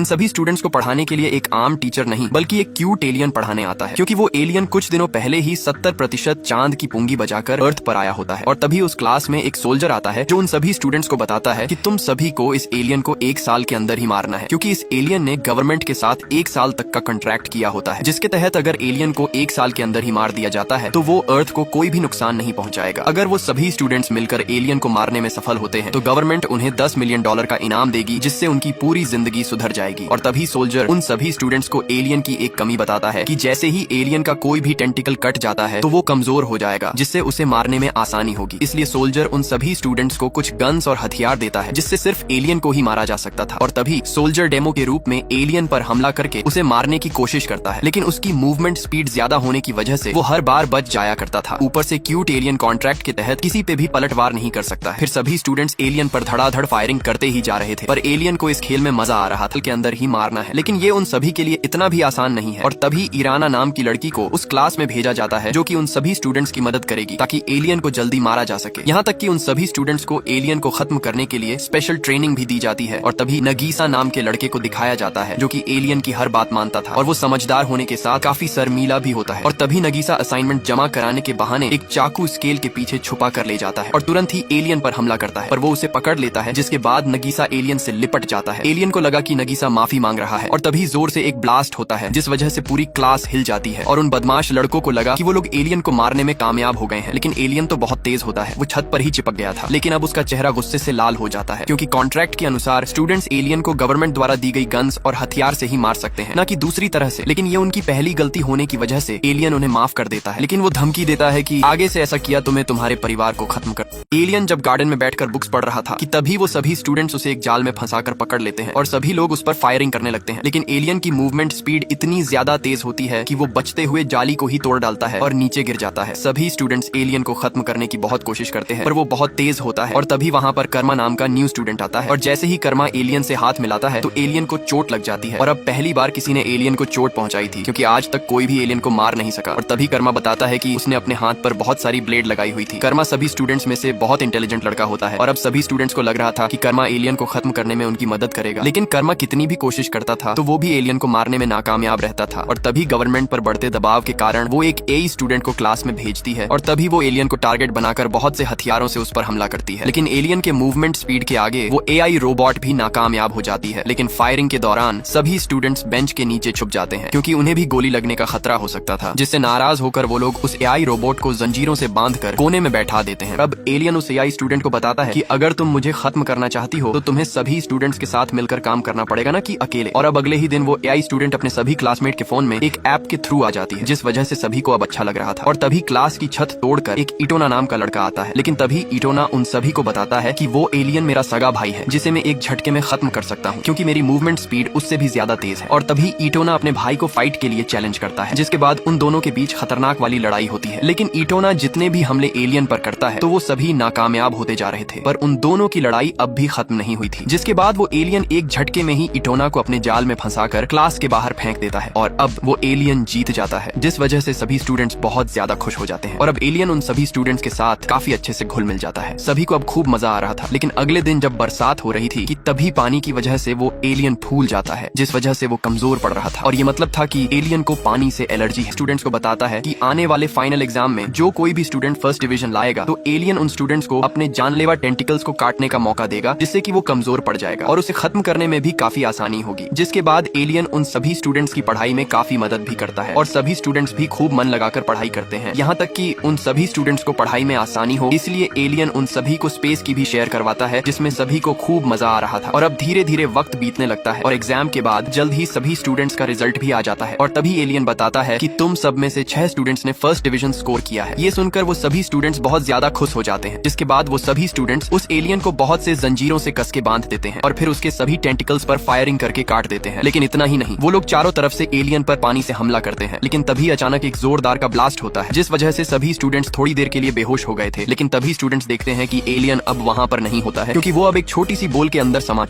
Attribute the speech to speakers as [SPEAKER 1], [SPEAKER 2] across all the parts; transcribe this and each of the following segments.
[SPEAKER 1] इन सभी स्टूडेंट्स को पढ़ाने के लिए एक आम टीचर नहीं बल्कि एक क्यूट एलियन पढ़ाने आता है, क्योंकि वो एलियन कुछ दिनों पहले ही 70% चांद की पुंगी बजाकर अर्थ पर आया होता है। और तभी उस क्लास में एक सोल्जर आता है जो उन सभी स्टूडेंट्स को बताता है कि तुम सभी को इस एलियन को 1 साल के अंदर ही मारना है, क्योंकि इस एलियन ने गवर्नमेंट के साथ 1 साल तक का कॉन्ट्रैक्ट किया होता है, जिसके तहत अगर एलियन को 1 साल के अंदर ही मार दिया जाता है तो वो अर्थ को कोई भी नुकसान नहीं पहुंचाएगा। अगर वो सभी स्टूडेंट्स मिलकर एलियन को मारने में सफल होते हैं तो गवर्नमेंट उन्हें $10 मिलियन का इनाम देगी, जिससे उनकी पूरी जिंदगी सुधर जाएगी। और तभी सोल्जर उन सभी स्टूडेंट्स को एलियन की एक कमी बताता है कि जैसे ही एलियन का कोई भी टेंटिकल कट जाता है तो वो कमजोर हो जाएगा, जिससे उसे मारने में आसानी होगी। इसलिए सोल्जर उन सभी स्टूडेंट्स को कुछ गन्स और हथियार देता है जिससे सिर्फ एलियन को ही मारा जा सकता था। और तभी सोल्जर डेमो के रूप में एलियन पर हमला करके उसे मारने की कोशिश करता है, लेकिन उसकी मूवमेंट स्पीड ज्यादा होने की वजह से वो हर बार बच जाया करता था। ऊपर से क्यूट एलियन कॉन्ट्रैक्ट के तहत किसी पे भी पलटवार नहीं कर सकता। फिर सभी स्टूडेंट्स एलियन पर धड़ाधड़ फायरिंग करते ही जा रहे थे, पर एलियन को इस खेल में मजा आ रहा था के अंदर ही मारना है। लेकिन ये उन सभी के लिए इतना भी आसान नहीं है। और तभी इराना नाम की लड़की को उस क्लास में भेजा जाता है जो कि उन सभी स्टूडेंट्स की मदद करेगी ताकि एलियन को जल्दी मारा जा सके। यहाँ तक कि उन सभी स्टूडेंट्स को एलियन को खत्म करने के लिए स्पेशल ट्रेनिंग भी दी जाती है। और तभी नगीसा नाम के लड़के को दिखाया जाता है जो कि एलियन की हर बात मानता था और वो समझदार होने के साथ काफी शर्मीला भी होता है। और तभी नगीसा असाइनमेंट जमा कराने के बहाने एक चाकू स्केल के पीछे छुपा कर ले जाता है और तुरंत ही एलियन पर हमला करता है, पर वो उसे पकड़ लेता है, जिसके बाद नगीसा एलियन से लिपट जाता है। एलियन को लगा कि नगीसा माफी मांग रहा है और तभी जोर से एक ब्लास्ट होता है जिस वजह से पूरी क्लास हिल जाती है। और उन बदमाश लड़कों को लगा कि वो लोग एलियन को मारने में कामयाब हो गए हैं, लेकिन एलियन तो बहुत तेज होता है, वो छत पर ही चिपक गया था। लेकिन अब उसका चेहरा गुस्से से लाल हो जाता है, क्योंकि कॉन्ट्रैक्ट के अनुसार स्टूडेंट्स एलियन को गवर्नमेंट द्वारा दी गई गन्स और हथियार से ही मार सकते हैं, न कि दूसरी तरह से। लेकिन ये उनकी पहली गलती होने की वजह से एलियन उन्हें माफ कर देता है, लेकिन वो धमकी देता है कि आगे से ऐसा किया तो मैं तुम्हारे परिवार को खत्म कर। एलियन जब गार्डन में बैठकर बुक्स पढ़ रहा था कि तभी वो सभी स्टूडेंट्स उसे एक जाल में फंसाकर पकड़ लेते हैं और सभी लोग उस पर फायरिंग करने लगते हैं। लेकिन एलियन की मूवमेंट स्पीड इतनी ज्यादा तेज होती है कि वो बचते हुए जाली को ही तोड़ डालता है और नीचे गिर जाता है। सभी स्टूडेंट्स एलियन को खत्म करने की बहुत कोशिश करते हैं, पर वो बहुत तेज होता है। और तभी वहाँ पर कर्मा नाम का न्यू स्टूडेंट आता है और जैसे ही कर्मा एलियन से हाथ मिलाता है तो एलियन को चोट लग जाती है। और अब पहली बार किसी ने एलियन को चोट पहुंचाई थी, क्योंकि आज तक कोई भी एलियन को मार नहीं सका। और तभी कर्मा बताता है कि उसने अपने हाथ पर बहुत सारी ब्लेड लगाई हुई थी। कर्मा सभी स्टूडेंट्स में से बहुत इंटेलिजेंट लड़का होता है और अब सभी स्टूडेंट्स को लग रहा था कि कर्मा एलियन को खत्म करने में उनकी मदद करेगा। लेकिन कर्मा कितनी भी कोशिश करता था तो वो भी एलियन को मारने में नाकामयाब रहता था। और तभी गवर्नमेंट पर बढ़ते दबाव के कारण वो एक एआई स्टूडेंट को क्लास में भेजती है और तभी वो एलियन को टारगेट बनाकर बहुत से हथियारों से उस पर हमला करती है। लेकिन एलियन के मूवमेंट स्पीड के आगे वो एआई रोबोट भी नाकामयाब हो जाती है। लेकिन फायरिंग के दौरान सभी स्टूडेंट्स बेंच के नीचे छुप जाते हैं, क्योंकि उन्हें भी गोली लगने का खतरा हो सकता था, जिससे नाराज होकर वो लोग उस एआई रोबोट को जंजीरों से बांधकर कोने में बैठा देते हैं। अब एलियन उस एआई स्टूडेंट को बताता है कि अगर तुम मुझे खत्म करना चाहती हो तो तुम्हें सभी स्टूडेंट्स के साथ मिलकर काम करना पड़ेगा, ना कि अकेले। और अब अगले ही दिन वो एआई स्टूडेंट अपने सभी क्लासमेट के फोन में एक ऐप के थ्रू आ जाती है, जिस वजह से सभी को अब अच्छा लग रहा था। और तभी क्लास की छत तोड़कर एक इटोना नाम का लड़का आता है। लेकिन तभी इटोना उन सभी को बताता है कि वो एलियन मेरा सगा भाई है, जिसे मैं एक झटके में खत्म कर सकता हूँ, क्योंकि मेरी मूवमेंट स्पीड उससे भी ज्यादा तेज है। और तभी इटोना अपने भाई को फाइट के लिए चैलेंज करता है, जिसके बाद उन दोनों के बीच खतरनाक वाली लड़ाई होती है। लेकिन इटोना जितने भी हमले एलियन पर करता है तो वो सभी नाकामयाब होते जा रहे थे, पर उन दोनों की लड़ाई अब भी खत्म नहीं हुई थी। जिसके बाद वो एलियन एक झटके में ही इटोना को अपने जाल में फंसाकर क्लास के बाहर फेंक देता है और अब वो एलियन जीत जाता है, जिस वजह से सभी स्टूडेंट्स बहुत ज्यादा खुश हो जाते हैं। और अब एलियन उन सभी स्टूडेंट्स के साथ काफी अच्छे से घुल मिल जाता है। सभी को अब खूब मजा आ रहा था। लेकिन अगले दिन जब बरसात हो रही थी कि तभी पानी की वजह से वो एलियन फूल जाता है, जिस वजह से वो कमजोर पड़ रहा था। और ये मतलब था कि एलियन को पानी से एलर्जी है। स्टूडेंट्स को बताता है कि आने वाले फाइनल एग्जाम में जो कोई भी स्टूडेंट फर्स्ट डिवीजन लाएगा तो एलियन उन स्टूडेंट्स को अपने जानलेवा टेंटिकल्स को काटने का मौका देगा, जिससे कि वो कमजोर पड़ जाएगा और उसे खत्म करने में भी काफी आसानी होगी। जिसके बाद एलियन उन सभी स्टूडेंट्स की पढ़ाई में काफी मदद भी करता है और सभी स्टूडेंट्स भी खूब मन लगाकर पढ़ाई करते हैं। यहाँ तक कि उन सभी स्टूडेंट्स को पढ़ाई में आसानी हो, इसलिए एलियन उन सभी को स्पेस की भी शेयर करवाता है, जिसमें सभी को खूब मजा आ रहा था। और अब धीरे धीरे वक्त बीतने लगता है और एग्जाम के बाद जल्द ही सभी स्टूडेंट्स का रिजल्ट भी आ जाता है। और तभी एलियन बताता है कि तुम सब में से 6 स्टूडेंट्स ने फर्स्ट डिवीजन स्कोर किया है। ये सुनकर वो सभी स्टूडेंट्स बहुत ज्यादा खुश हो जाते हैं। जिसके बाद वो सभी स्टूडेंट्स उस एलियन को बहुत से जंजीरों से कस के बांध देते हैं और फिर उसके सभी टेंटिकल्स पर फायरिंग करके काट देते हैं। लेकिन इतना ही नहीं, वो लोग चारों तरफ से एलियन पर पानी से हमला करते हैं। लेकिन तभी अचानक एक जोरदार का ब्लास्ट होता है, जिस वजह से सभी स्टूडेंट्स थोड़ी देर के लिए बेहोश हो गए थे। लेकिन तभी स्टूडेंट्स देखते हैं कि एलियन अब वहाँ पर नहीं होता है, क्योंकि वो अब एक छोटी सी बोल के अंदर समा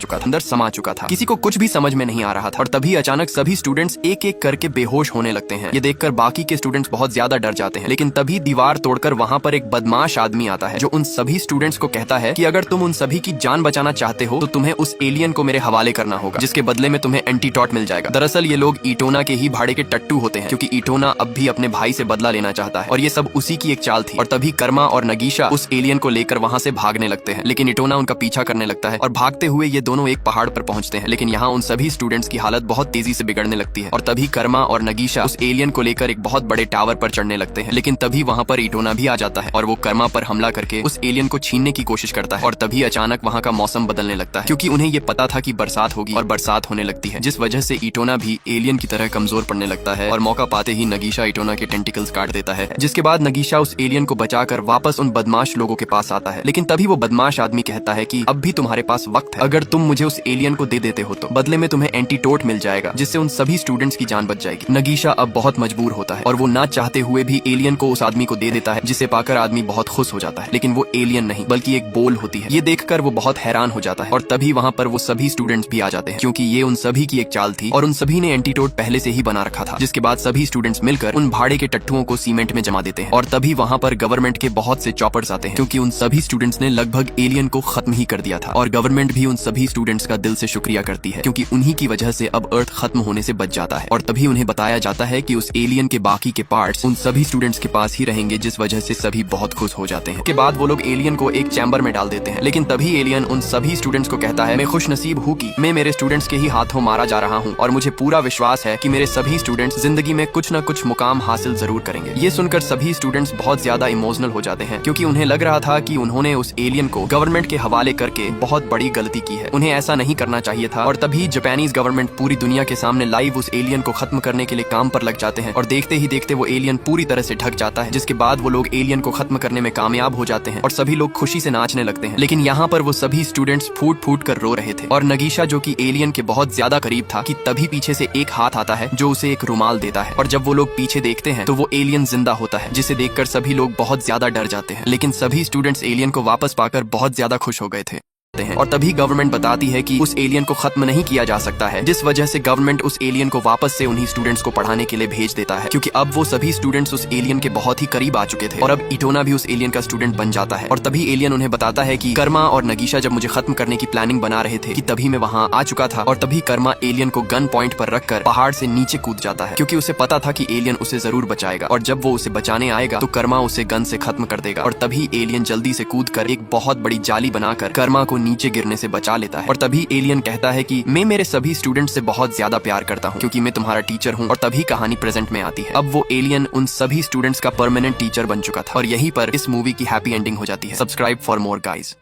[SPEAKER 1] चुका था। किसी को कुछ भी समझ में नहीं आ रहा था। और तभी अचानक सभी स्टूडेंट्स एक एक करके बेहोश होने लगते हैं। ये देखकर बाकी के स्टूडेंट्स बहुत ज्यादा डर जाते हैं। लेकिन तभी दीवार तोड़कर वहाँ पर एक बदमाश आदमी आता है, जो उन सभी स्टूडेंट्स को कहता है कि अगर तुम उन सभी की जान बचाना चाहते हो तो तुम्हें उस एलियन को मेरे हवाले करना होगा। जिसके बदले में तुम्हें एंटीटॉट मिल जाएगा। दरअसल ये लोग इटोना के ही भाड़े के टट्टू होते हैं, क्योंकि इटोना अब भी अपने भाई से बदला लेना चाहता है और ये सब उसी की एक चाल थी। और तभी कर्मा और नगीशा उस एलियन को लेकर वहाँ से भागने लगते हैं, लेकिन इटोना उनका पीछा करने लगता है और भागते हुए ये दोनों एक पहाड़ पर पहुंचते हैं। लेकिन यहाँ उन सभी स्टूडेंट्स की हालत बहुत तेजी से बिगड़ने लगती है और तभी कर्मा और नगीशा उस एलियन को लेकर एक बहुत बड़े टावर पर चढ़ने लगते हैं। लेकिन तभी वहाँ पर इटोना भी आ जाता है और वो कर्मा पर हमला करके उस एलियन को छीनने की कोशिश करता है। और तभी अचानक वहाँ का मौसम बदलने लगता है, क्योंकि उन्हें ये पता था कि बरसात होगी और बरसात होने लगती है, जिस वजह से इटोना भी एलियन की तरह कमजोर पड़ने लगता है। और मौका पाते ही नगीशा इटोना के टेंटिकल्स काट देता है, जिसके बाद नगीशा उस एलियन को बचाकर वापस उन बदमाश लोगों के पास आता है। लेकिन तभी वो बदमाश आदमी कहता है कि अब भी तुम्हारे पास वक्त है, अगर तुम मुझे उस एलियन को दे देते हो तो बदले में तुम्हें एंटीटोट मिल जाएगा, जिससे उन सभी स्टूडेंट्स की जान बच जाएगी। नगीशा अब बहुत मजबूर होता है और वो ना चाहते हुए भी एलियन को उस आदमी को दे देता है, जिसे पाकर आदमी बहुत खुश हो जाता है। लेकिन वो एलियन नहीं बल्कि एक बोल होती है। ये देखकर वो बहुत हैरान हो जाता है और तभी वहाँ पर वो सभी स्टूडेंट्स भी आ जाते हैं, क्योंकि ये उन सभी की एक चाल थी और उन सभी ने एंटीटोट पहले से ही बना रखा था। जिसके बाद सभी स्टूडेंट्स मिलकर उन भाड़े के टट्टुओं को सीमेंट में जमा देते हैं और तभी वहाँ पर गवर्नमेंट के बहुत से चॉपर्स आते हैं, क्योंकि उन सभी स्टूडेंट्स ने लगभग एलियन को खत्म ही कर दिया था। और गवर्नमेंट भी उन सभी स्टूडेंट्स का दिल से शुक्रिया करती है, क्योंकि उन्हीं की वजह से अब अर्थ खत्म होने से बच जाता है। और तभी उन्हें बताया जाता है कि उस एलियन के बाकी के पार्ट्स उन सभी स्टूडेंट्स के पास ही रहेंगे, जिस वजह से सभी बहुत खुश हो जाते हैं। के बाद वो लोग एलियन को एक चैम्बर में डाल देते हैं, लेकिन तभी एलियन उन सभी स्टूडेंट्स को कहता है, मैं खुश नसीब हूँ कि मैं मेरे स्टूडेंट्स के ही हाथों मारा जा रहा हूँ और मुझे पूरा विश्वास है कि मेरे सभी स्टूडेंट्स जिंदगी में कुछ न कुछ मुकाम हासिल जरूर करेंगे। ये सुनकर सभी स्टूडेंट्स बहुत ज्यादा इमोशनल हो जाते हैं, क्योंकि उन्हें लग रहा था कि उन्होंने उस एलियन को गवर्नमेंट के हवाले करके बहुत बड़ी गलती की है, उन्हें ऐसा नहीं करना चाहिए था। और तभी जापानीज गवर्नमेंट पूरी दुनिया के सामने लाइव उस एलियन को खत्म करने के लिए काम पर लग जाते हैं और देखते ही देखते वो एलियन पूरी तरह से ढक जाता है, जिसके बाद वो लोग एलियन को खत्म करने में कामयाब हो जाते हैं और सभी लोग खुशी से नाचने लगते हैं। लेकिन यहाँ पर वो सभी स्टूडेंट्स फूट फूट कर रो रहे थे और नगीशा, जो कि एलियन के बहुत ज्यादा करीब था, कि तभी पीछे से एक हाथ आता है जो उसे एक रुमाल देता है। और जब वो लोग पीछे देखते हैं तो वो एलियन जिंदा होता है, जिसे देखकर सभी लोग बहुत ज्यादा डर जाते हैं। लेकिन सभी स्टूडेंट्स एलियन को वापस पाकर बहुत ज्यादा खुश हो गए थे। और तभी गवर्नमेंट बताती है कि उस एलियन को खत्म नहीं किया जा सकता है, जिस वजह से गवर्नमेंट उस एलियन को वापस से उन्हीं स्टूडेंट्स को पढ़ाने के लिए भेज देता है, क्योंकि अब वो सभी स्टूडेंट्स उस एलियन के बहुत ही करीब आ चुके थे और अब इटोना भी उस एलियन का स्टूडेंट बन जाता है। और तभी एलियन उन्हें बताता है कि कर्मा और नगीशा जब मुझे खत्म करने की प्लानिंग बना रहे थे कि तभी मैं वहाँ आ चुका था। और तभी कर्मा एलियन को गन पॉइंट पर रखकर पहाड़ से नीचे कूद जाता है, क्योंकि उसे पता था कि एलियन उसे जरूर बचाएगा और जब वो उसे बचाने आएगा तो कर्मा उसे गन से खत्म कर देगा। और तभी एलियन जल्दी से कूद कर एक बहुत बड़ी जाली बनाकर कर्मा को नीचे गिरने से बचा लेता है। और तभी एलियन कहता है कि मैं मेरे सभी स्टूडेंट से बहुत ज्यादा प्यार करता हूँ, क्योंकि मैं तुम्हारा टीचर हूँ। और तभी कहानी प्रेजेंट में आती है। अब वो एलियन उन सभी स्टूडेंट्स का परमानेंट टीचर बन चुका था और यहीं पर इस मूवी की हैप्पी एंडिंग हो जाती है। Subscribe for more guys.